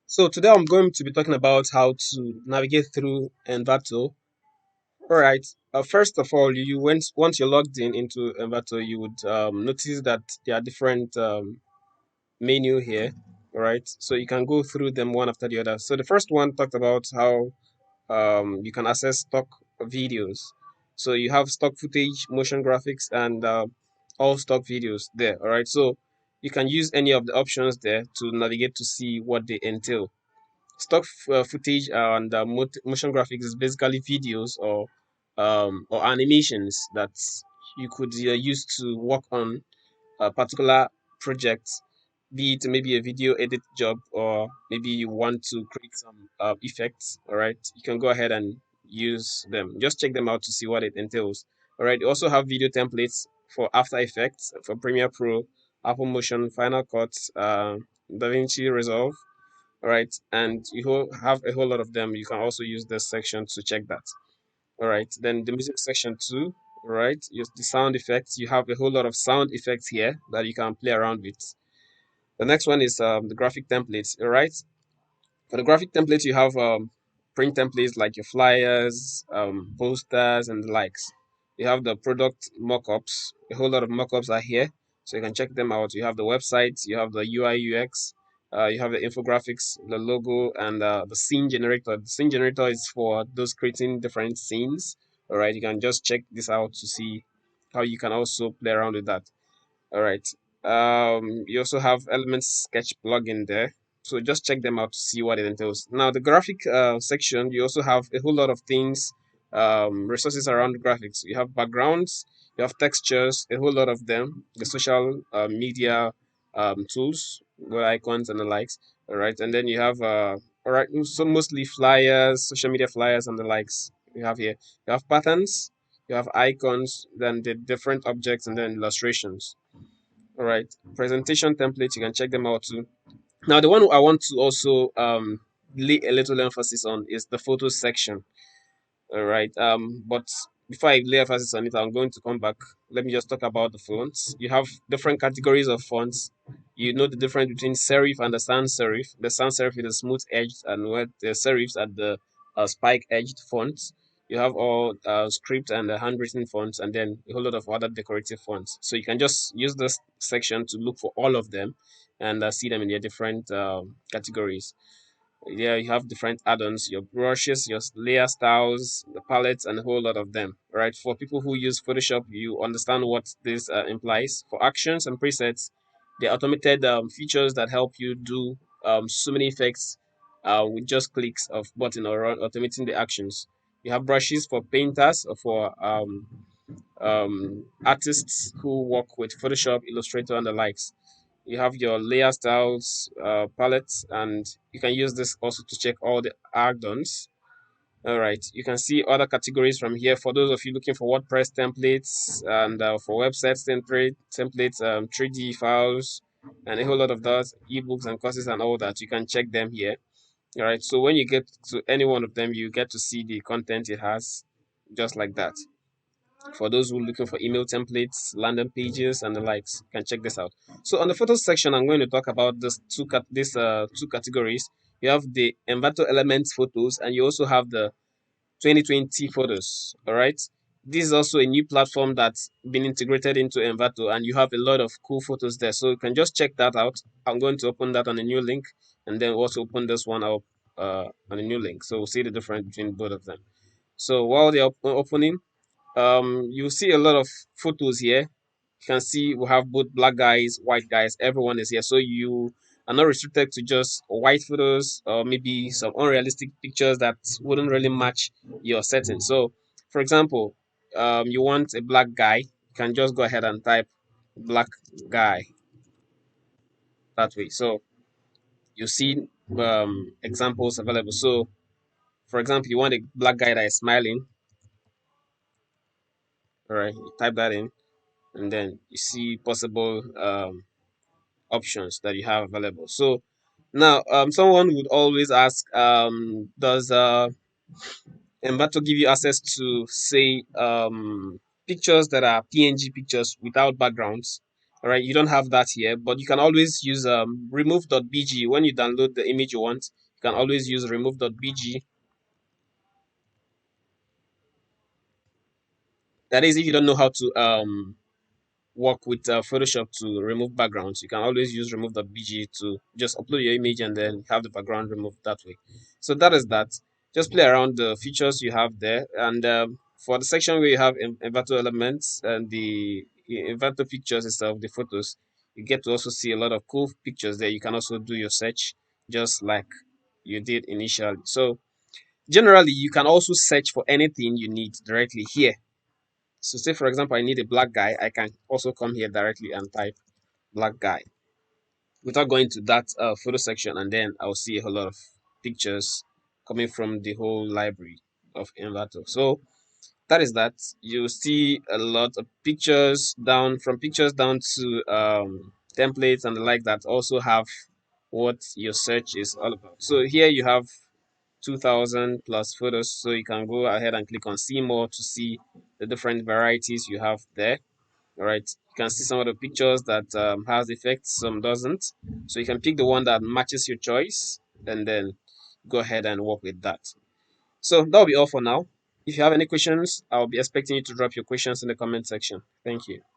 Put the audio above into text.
So today I'm going to be talking about how to navigate through Envato. All right. First of all, once you're logged in into Envato, you would notice that there are different menu here. All right. So you can go through them one after the other. So the first one talked about how you can access stock videos. So you have stock footage, motion graphics, and all stock videos there. All right. So you can use any of the options there to navigate to see what they entail. Stock footage and motion graphics is basically videos or animations that you could use to work on a particular project, be it maybe a video edit job or maybe you want to create some effects. All right, you can go ahead and use them. Just check them out to see what it entails. All right, you also have video templates for After Effects, for Premiere Pro, Apple Motion, Final Cut, DaVinci Resolve. All right, and have a whole lot of them. You can also use this section to check that. All right, then the music section too. All right, use the sound effects. You have a whole lot of sound effects here that you can play around with. The next one is the graphic templates. All right, for the graphic templates, you have print templates like your flyers, posters, and the likes. You have the product mockups. A whole lot of mockups are here, so you can check them out. You have the websites, you have the UI UX, you have the infographics, the logo, and the scene generator. The scene generator is for those creating different scenes. All right, you can just check this out to see how you can also play around with that. All right. You also have Elements Sketch plugin there. So just check them out to see what it entails. Now, the graphic section, you also have a whole lot of things, resources around the graphics. You have backgrounds, you have textures, a whole lot of them, the social media tools, with icons and the likes. All right. And then you have, all right, so mostly flyers, social media flyers and the likes you have here. You have patterns, you have icons, then the different objects, and then illustrations. All right, presentation templates, you can check them out too. Now, the one I want to also lay a little emphasis on is the photos section. All right, but before I lay emphasis on it, I'm going to come back. Let me just talk about the fonts. You have different categories of fonts. You know the difference between serif and the sans serif. The sans serif is the smooth edged, and what the serifs are the spike edged fonts. You have all script and handwritten fonts, and then a whole lot of other decorative fonts. So you can just use this section to look for all of them and see them in their different categories. Yeah, you have different add-ons, your brushes, your layer styles, the palettes, and a whole lot of them. Right? For people who use Photoshop, you understand what this implies. For actions and presets, the automated features that help you do so many effects with just clicks of button or automating the actions. You have brushes for painters or for artists who work with Photoshop, Illustrator, and the likes. You have your layer styles palettes, and you can use this also to check all the add-ons. All right, you can see other categories from here for those of you looking for WordPress templates and for websites templates, 3D files, and a whole lot of those ebooks and courses and all that. You can check them here. All right, so when you get to any one of them, you get to see the content it has, just like that. For those who are looking for email templates, landing pages, and the likes, you can check this out. So on the photos section, I'm going to talk about these two categories. You have the Envato Elements photos, and you also have the 2020 photos. All right. This is also a new platform that's been integrated into Envato, and you have a lot of cool photos there. So you can just check that out. I'm going to open that on a new link, and then also open this one up on a new link. So we'll see the difference between both of them. So while they're opening, you see a lot of photos here. You can see we have both black guys, white guys, everyone is here, so you are not restricted to just white photos or maybe some unrealistic pictures that wouldn't really match your setting. So for example, you want a black guy, you can just go ahead and type black guy that way. So you see examples available. So for example, you want a black guy that is smiling. All right, you type that in, and then you see possible options that you have available. So now, someone would always ask, does Envato give you access to, say, pictures that are PNG pictures without backgrounds? All right, you don't have that here, but you can always use remove.bg when you download the image you want. You can always use remove.bg. That is, if you don't know how to work with Photoshop to remove backgrounds, you can always use remove.bg to just upload your image and then have the background removed that way. So that is that. Just play around the features you have there. And for the section where you have Envato elements and the Envato pictures instead of the photos, you get to also see a lot of cool pictures there. You can also do your search just like you did initially. So generally, you can also search for anything you need directly here. So say for example, I need a black guy, I can also come here directly and type black guy without going to that photo section, and then I'll see a whole lot of pictures coming from the whole library of Envato. So that is that. You see a lot of pictures down from pictures down to templates and the like that also have what your search is all about. So here you have 2000 plus photos, so you can go ahead and click on see more to see the different varieties you have there. All right, you can see some of the pictures that has effects, some doesn't, so you can pick the one that matches your choice and then go ahead and work with that. So that'll be all for now. If you have any questions, I'll be expecting you to drop your questions in the comment section. Thank you.